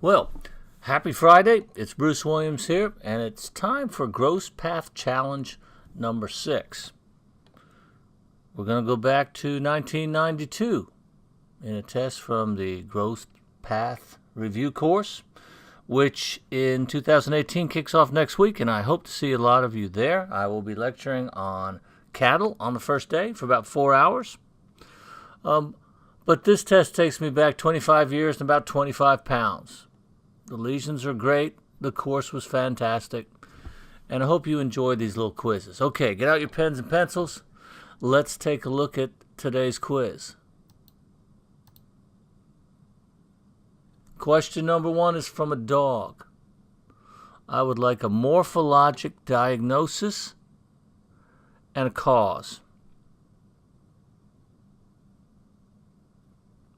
Well, happy Friday. It's Bruce Williams here, and it's time for Growth Path Challenge number 6. We're going to go back to 1992 in a test from the Growth Path Review course, which in 2018 kicks off next week, and I hope to see a lot of you there. I will be lecturing on cattle on the first day for about 4 hours. But this test takes me back 25 years and about 25 pounds. The lesions are great. The course was fantastic. And I hope you enjoy these little quizzes. Okay, get out your pens and pencils. Let's take a look at today's quiz. Question number 1 is from a dog. I would like a morphologic diagnosis and a cause.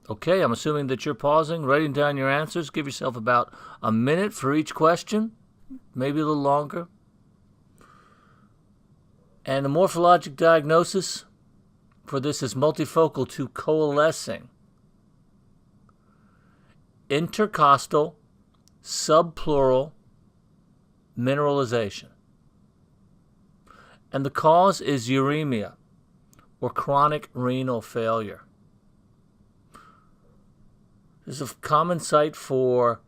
Okay, I'm assuming that you're pausing, writing down your answers. Give yourself about a minute for each question, maybe a little longer. And the morphologic diagnosis for this is multifocal to coalescing, intercostal, subpleural mineralization. And the cause is uremia or chronic renal failure. This is a common site for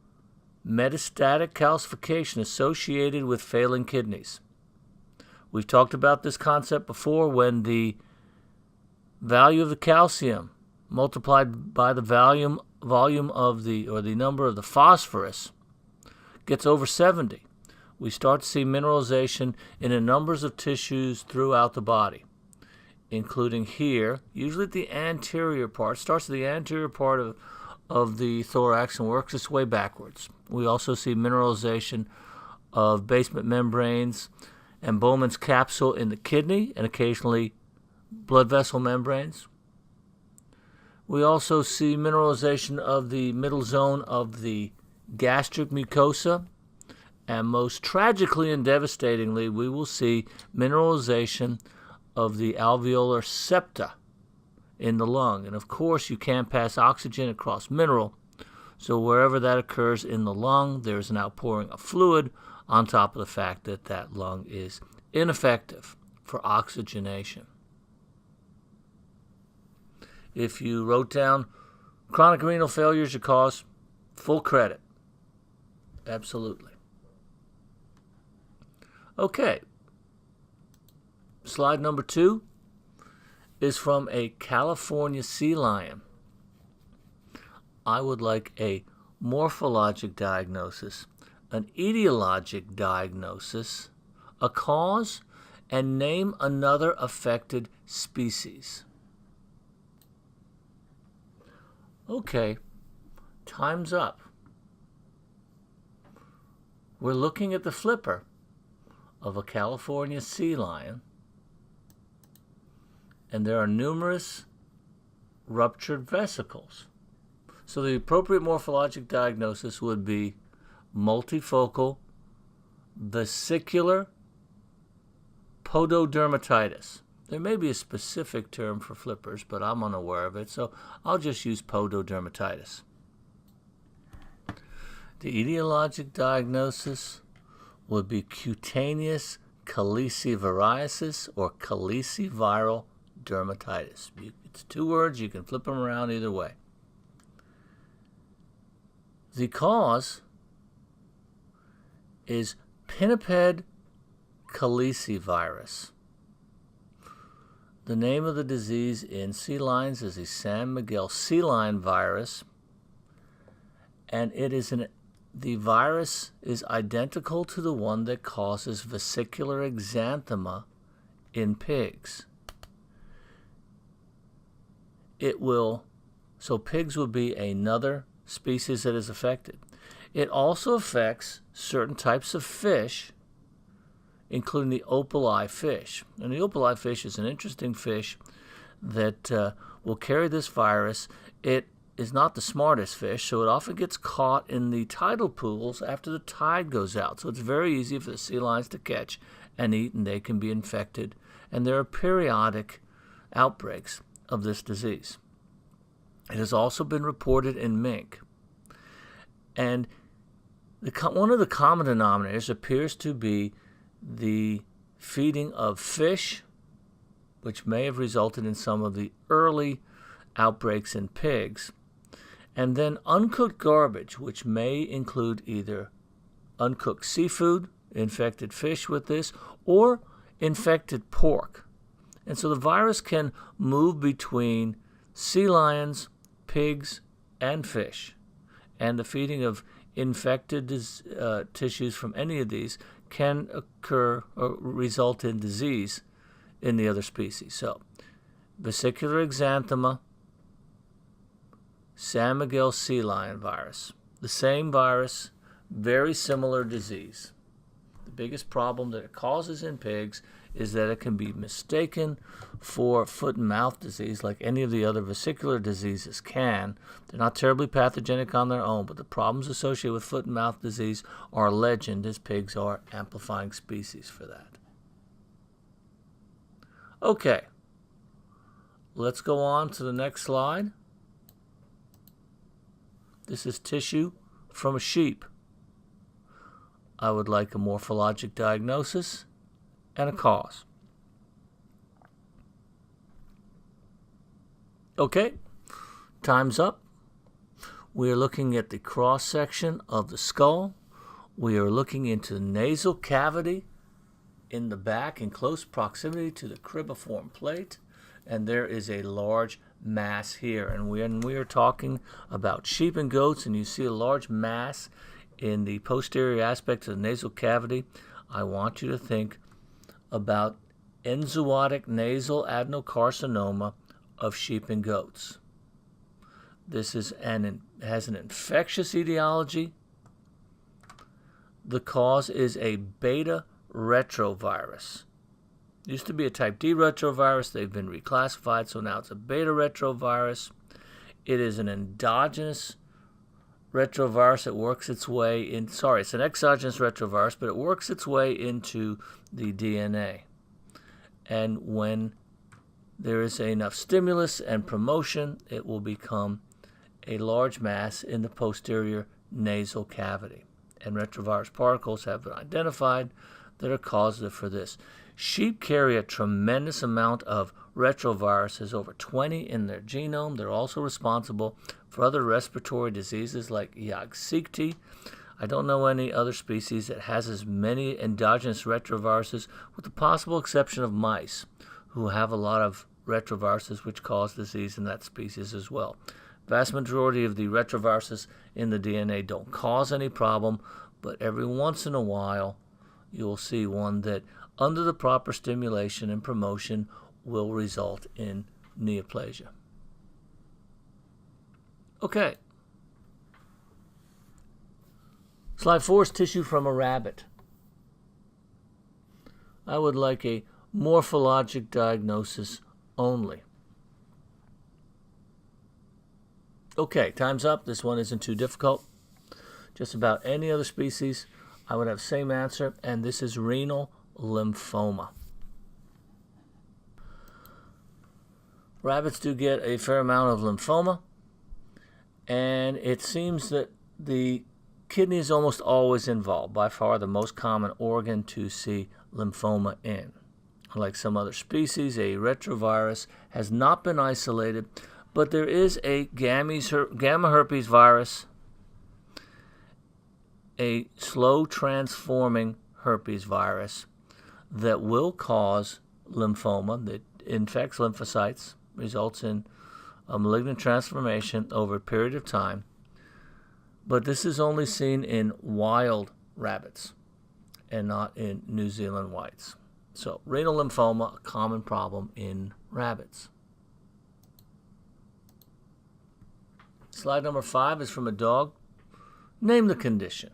metastatic calcification associated with failing kidneys. We've talked about this concept before when the value of the calcium multiplied by the volume of the number of the phosphorus gets over 70. We start to see mineralization in a numbers of tissues throughout the body, including here, usually at the anterior part. It starts at the anterior part of the thorax and works its way backwards. We also see mineralization of basement membranes and Bowman's capsule in the kidney and occasionally blood vessel membranes. We also see mineralization of the middle zone of the gastric mucosa, and most tragically and devastatingly, we will see mineralization of the alveolar septa in the lung. And of course, you can't pass oxygen across mineral, so wherever that occurs in the lung, there's an outpouring of fluid on top of the fact that that lung is ineffective for oxygenation. If you wrote down chronic renal failure as your cause, full credit. Absolutely. Okay. Slide number 2 is from a California sea lion. I would like a morphologic diagnosis, an etiologic diagnosis, a cause, and name another affected species. Okay, time's up. We're looking at the flipper of a California sea lion, and there are numerous ruptured vesicles. So the appropriate morphologic diagnosis would be multifocal vesicular pododermatitis. There may be a specific term for flippers, but I'm unaware of it, so I'll just use pododermatitis. The etiologic diagnosis would be cutaneous caliciviariasis or caliciviral dermatitis. It's 2 words. You can flip them around either way. The cause is pinniped calicivirus. The name of the disease in sea lions is the San Miguel sea lion virus, and the virus is identical to the one that causes vesicular exanthema in pigs. So pigs would be another species that is affected. It also affects certain types of fish, including the opal eye fish. And the opal eye fish is an interesting fish that will carry this virus. It is not the smartest fish, so it often gets caught in the tidal pools after the tide goes out. So it's very easy for the sea lions to catch and eat, and they can be infected. And there are periodic outbreaks of this disease. It has also been reported in mink. And One of the common denominators appears to be the feeding of fish, which may have resulted in some of the early outbreaks in pigs, and then uncooked garbage, which may include either uncooked seafood, infected fish with this, or infected pork. And so the virus can move between sea lions, pigs, and fish. And the feeding of infected tissues from any of these can occur or result in disease in the other species. So, vesicular exanthema, San Miguel sea lion virus. The same virus, very similar disease. The biggest problem that it causes in pigs is that it can be mistaken for foot and mouth disease like any of the other vesicular diseases can. They're not terribly pathogenic on their own, but the problems associated with foot and mouth disease are legend, as pigs are amplifying species for that. Okay, let's go on to the next slide. This is tissue from a sheep. I would like a morphologic diagnosis and a cause. Okay, time's up. We are looking at the cross-section of the skull. We are looking into the nasal cavity in the back in close proximity to the cribriform plate, and there is a large mass here. And when we are talking about sheep and goats and you see a large mass in the posterior aspect of the nasal cavity, I want you to think about enzootic nasal adenocarcinoma of sheep and goats. This is has an infectious etiology. The cause is a beta retrovirus. It used to be a type D retrovirus. They've been reclassified, so now it's a beta retrovirus. It is an endogenous retrovirus that works its way in, it's an exogenous retrovirus, but it works its way into the DNA. And when there is enough stimulus and promotion, it will become a large mass in the posterior nasal cavity. And retrovirus particles have been identified that are causative for this. Sheep carry a tremendous amount of retroviruses, over 20 in their genome. They're also responsible for other respiratory diseases like Yagsikti. I don't know any other species that has as many endogenous retroviruses, with the possible exception of mice, who have a lot of retroviruses which cause disease in that species as well. Vast majority of the retroviruses in the DNA don't cause any problem, but every once in a while you'll see one that, under the proper stimulation and promotion, will result in neoplasia. Okay. Slide 4 is tissue from a rabbit. I would like a morphologic diagnosis only. Okay, time's up. This one isn't too difficult. Just about any other species, I would have same answer, and this is renal lymphoma. Rabbits do get a fair amount of lymphoma, and it seems that the kidney is almost always involved, by far the most common organ to see lymphoma in. Unlike some other species, a retrovirus has not been isolated, but there is a gamma herpes virus, a slow transforming herpes virus that will cause lymphoma that infects lymphocytes, results in a malignant transformation over a period of time. But this is only seen in wild rabbits and not in New Zealand whites. So renal lymphoma, a common problem in rabbits. Slide number 5 is from a dog. Name the condition.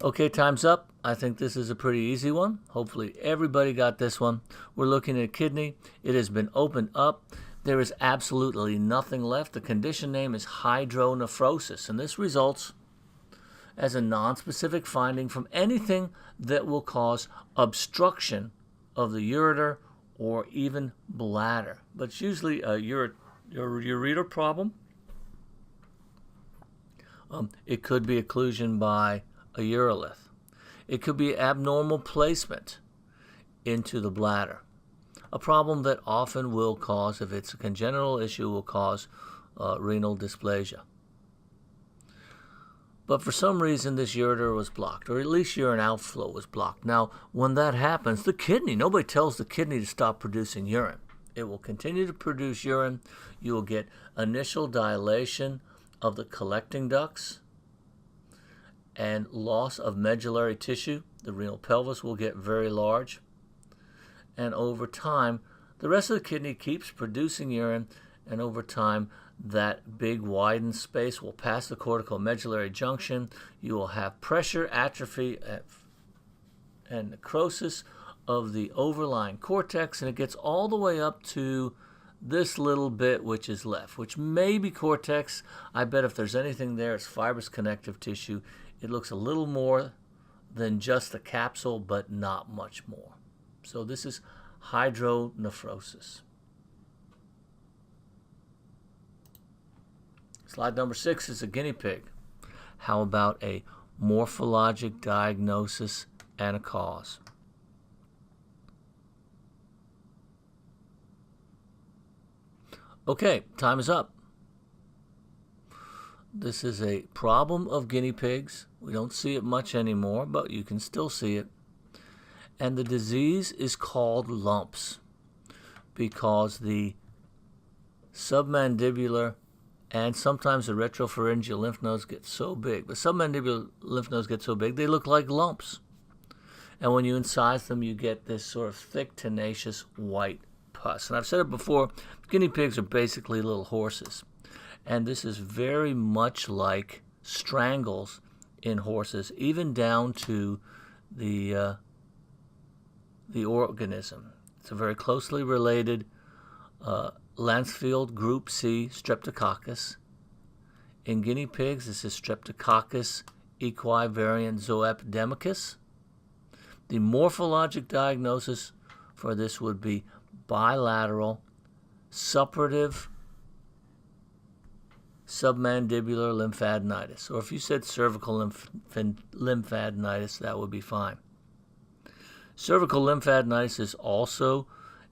Okay, time's up. I think this is a pretty easy one. Hopefully everybody got this one. We're looking at a kidney. It has been opened up. There is absolutely nothing left. The condition name is hydronephrosis, and this results as a nonspecific finding from anything that will cause obstruction of the ureter or even bladder. But it's usually a ureter problem. It could be occlusion by a urolith. It could be abnormal placement into the bladder. A problem that often will cause, if it's a congenital issue, will cause renal dysplasia. But for some reason, this ureter was blocked, or at least urine outflow was blocked. Now, when that happens, the kidney, nobody tells the kidney to stop producing urine. It will continue to produce urine. You will get initial dilation of the collecting ducts and loss of medullary tissue. The renal pelvis will get very large. And over time, the rest of the kidney keeps producing urine, and over time, that big widened space will pass the corticomedullary junction. You will have pressure, atrophy, and necrosis of the overlying cortex, and it gets all the way up to this little bit which is left, which may be cortex. I bet if there's anything there, it's fibrous connective tissue. It looks a little more than just a capsule, but not much more. So this is hydronephrosis. Slide number 6 is a guinea pig. How about a morphologic diagnosis and a cause? Okay, time is up. This is a problem of guinea pigs. We don't see it much anymore, but you can still see it. And the disease is called lumps because the submandibular and sometimes the retropharyngeal lymph nodes get so big. But submandibular lymph nodes get so big, they look like lumps. And when you incise them, you get this sort of thick, tenacious white pus. And I've said it before, guinea pigs are basically little horses. And this is very much like strangles in horses, even down to the organism. It's a very closely related Lancefield group C streptococcus. In guinea pigs, this is Streptococcus equi variant zoepidemicus. The morphologic diagnosis for this would be bilateral suppurative submandibular lymphadenitis. Or if you said cervical lymphadenitis, that would be fine. Cervical lymphadenitis is also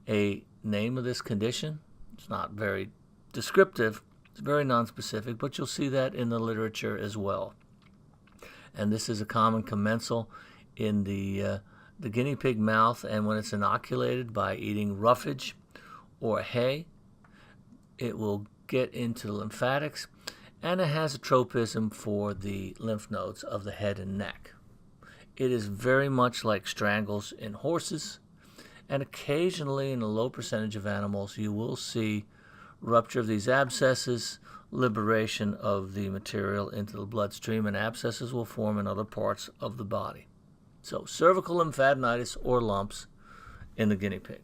a name of this condition. It's not very descriptive. It's very nonspecific, but you'll see that in the literature as well. And this is a common commensal in the guinea pig mouth, and when it's inoculated by eating roughage or hay, it will get into the lymphatics, and it has a tropism for the lymph nodes of the head and neck. It is very much like strangles in horses, and occasionally in a low percentage of animals you will see rupture of these abscesses, liberation of the material into the bloodstream, and abscesses will form in other parts of the body. So cervical lymphadenitis or lumps in the guinea pig.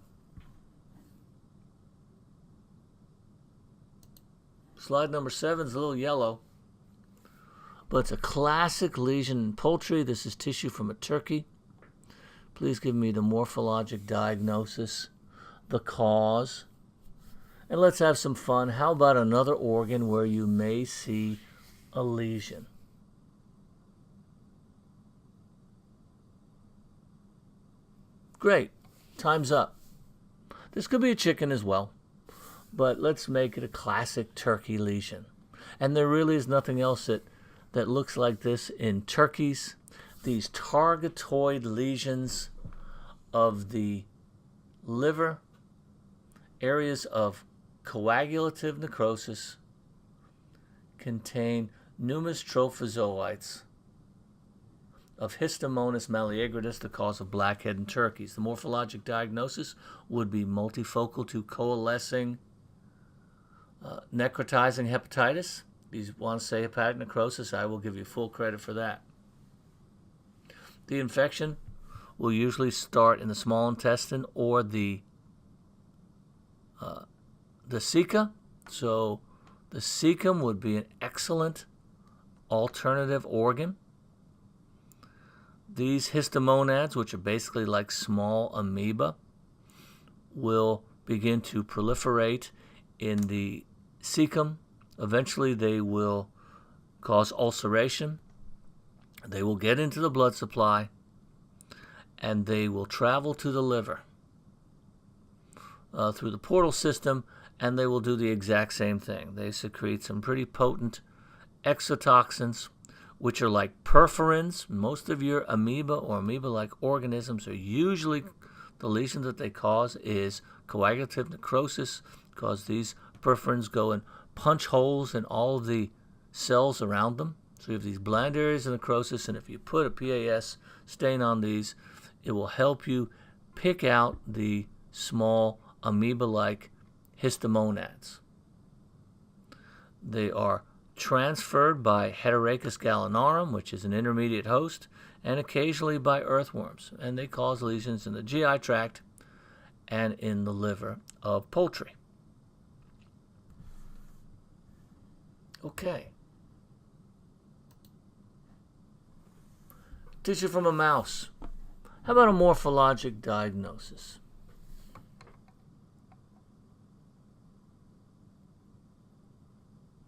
Slide number 7 is a little yellow, but it's a classic lesion in poultry. This is tissue from a turkey. Please give me the morphologic diagnosis, the cause, and let's have some fun. How about another organ where you may see a lesion? Great. Time's up. This could be a chicken as well, but let's make it a classic turkey lesion. And there really is nothing else that looks like this in turkeys. These targetoid lesions of the liver, areas of coagulative necrosis, contain numerous trophozoites of Histomonas meleagritis, the cause of blackhead in turkeys. The morphologic diagnosis would be multifocal to coalescing necrotizing hepatitis. If you want to say hepatic necrosis, I will give you full credit for that. The infection will usually start in the small intestine or the ceca. So the cecum would be an excellent alternative organ. These histomonads, which are basically like small amoeba, will begin to proliferate in the cecum. Eventually they will cause ulceration. They will get into the blood supply, and they will travel to the liver through the portal system, and they will do the exact same thing. They secrete some pretty potent exotoxins, which are like perforins. Most of your amoeba or amoeba-like organisms are usually, the lesion that they cause is coagulative necrosis, because these perforins go and punch holes in all of the cells around them. So you have these bland areas of necrosis, and if you put a PAS stain on these, it will help you pick out the small amoeba-like histomonads. They are transferred by Heterachus gallinarum, which is an intermediate host, and occasionally by earthworms, and they cause lesions in the GI tract and in the liver of poultry. Okay. Tissue from a mouse. How about a morphologic diagnosis?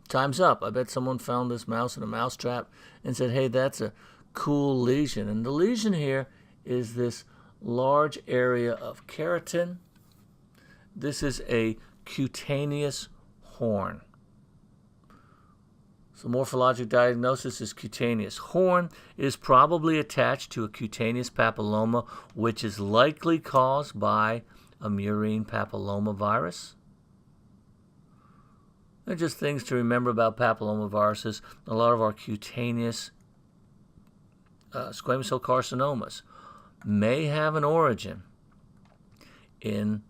Time's up. I bet someone found this mouse in a mouse trap and said, hey, that's a cool lesion. And the lesion here is this large area of keratin. This is a cutaneous horn. So morphologic diagnosis is cutaneous horn. It is probably attached to a cutaneous papilloma, which is likely caused by a murine papillomavirus. They're just things to remember about papillomaviruses. A lot of our cutaneous squamous cell carcinomas may have an origin in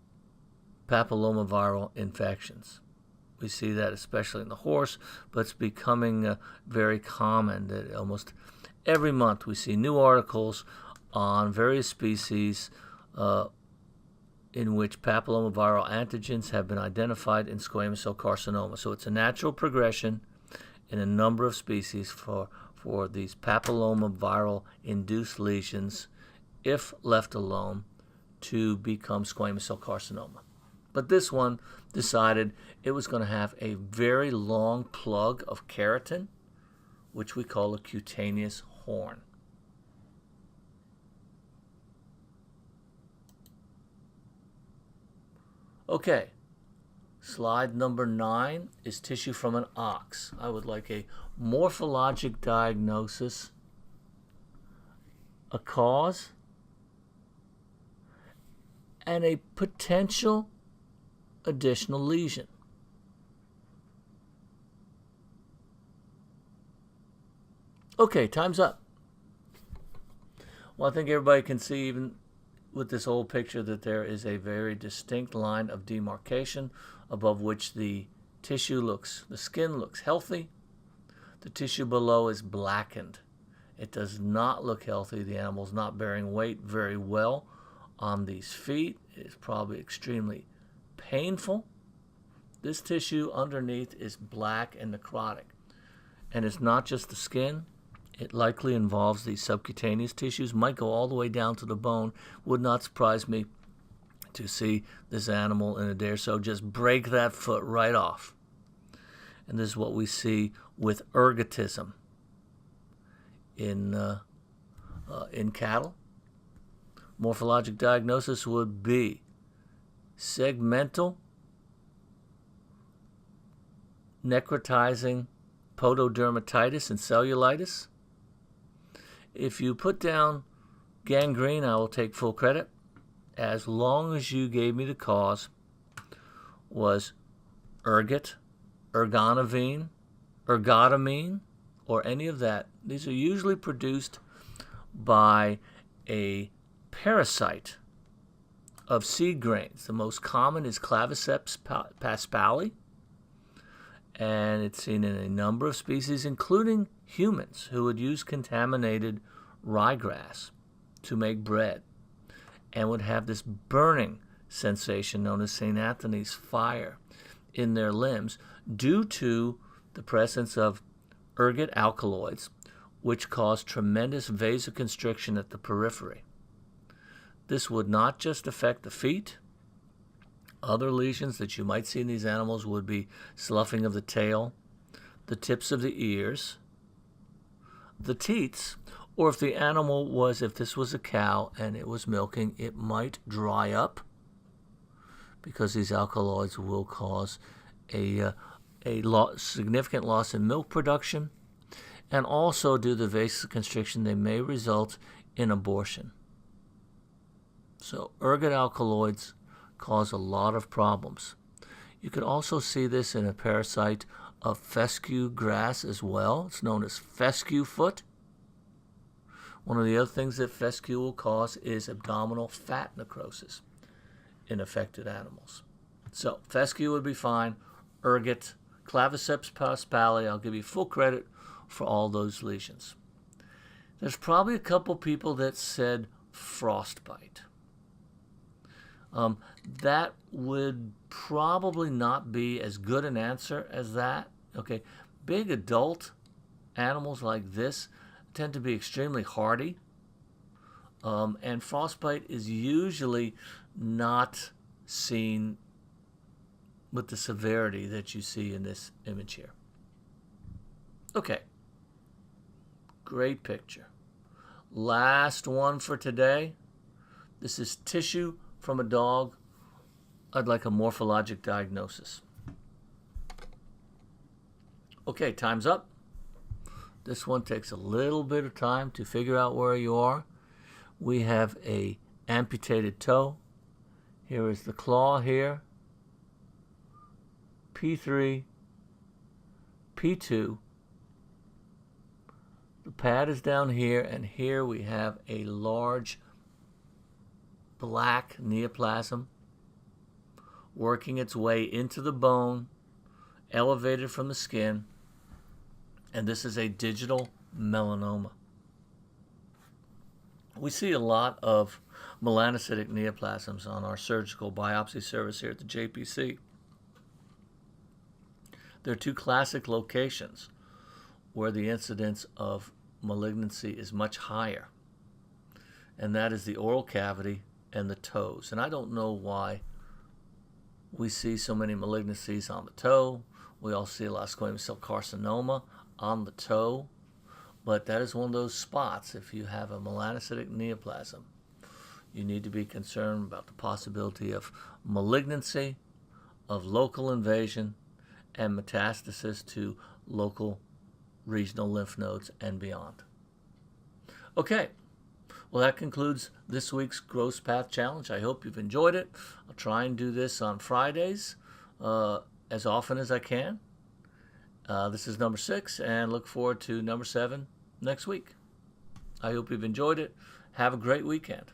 papillomaviral infections. We see that especially in the horse, but it's becoming very common that almost every month we see new articles on various species in which papillomaviral antigens have been identified in squamous cell carcinoma. So it's a natural progression in a number of species for these papillomaviral-induced lesions, if left alone, to become squamous cell carcinoma. But this one decided it was going to have a very long plug of keratin, which we call a cutaneous horn. Okay, slide number 9 is tissue from an ox. I would like a morphologic diagnosis, a cause, and a potential additional lesion. Okay, time's up. Well, I think everybody can see, even with this old picture, that there is a very distinct line of demarcation above which the skin looks healthy. The tissue below is blackened. It does not look healthy. The animal's not bearing weight very well on these feet. It is probably extremely painful. This tissue underneath is black and necrotic. And it's not just the skin. It likely involves these subcutaneous tissues, might go all the way down to the bone. Would not surprise me to see this animal in a day or so just break that foot right off. And this is what we see with ergotism in cattle. Morphologic diagnosis would be segmental necrotizing pododermatitis and cellulitis. If you put down gangrene, I will take full credit, as long as you gave me the cause was ergot, ergotamine, or any of that. These are usually produced by a parasite of seed grains. The most common is Claviceps paspali, and it's seen in a number of species, including humans who would use contaminated ryegrass to make bread and would have this burning sensation known as St. Anthony's fire in their limbs due to the presence of ergot alkaloids, which cause tremendous vasoconstriction at the periphery. This would not just affect the feet. Other lesions that you might see in these animals would be sloughing of the tail, the tips of the ears, the teats, or if the animal was, if this was a cow and it was milking, it might dry up because these alkaloids will cause a significant loss in milk production, and also due to vasoconstriction, they may result in abortion. So ergot alkaloids cause a lot of problems. You could also see this in a parasite of fescue grass as well. It's known as fescue foot. One of the other things that fescue will cause is abdominal fat necrosis in affected animals. So fescue would be fine. Ergot, claviceps paspali, I'll give you full credit for all those lesions. There's probably a couple people that said frostbite. That would probably not be as good an answer as that. Okay, big adult animals like this tend to be extremely hardy, and frostbite is usually not seen with the severity that you see in this image here. Okay, great picture. Last one for today. This is tissue from a dog. I'd like a morphologic diagnosis. Okay, time's up. This one takes a little bit of time to figure out where you are. We have a amputated toe. Here is the claw here. P3, P2. The pad is down here, and here we have a large black neoplasm working its way into the bone, elevated from the skin, and this is a digital melanoma. We see a lot of melanocytic neoplasms on our surgical biopsy service here at the JPC. There are two classic locations where the incidence of malignancy is much higher, and that is the oral cavity and the toes. And I don't know why we see so many malignancies on the toe. We also see a lot of squamous cell carcinoma on the toe, but that is one of those spots. If you have a melanocytic neoplasm, you need to be concerned about the possibility of malignancy, of local invasion, and metastasis to local regional lymph nodes and beyond. Okay, well, that concludes this week's Growth Path Challenge. I hope you've enjoyed it. I'll try and do this on Fridays as often as I can. This is number 6, and look forward to number 7 next week. I hope you've enjoyed it. Have a great weekend.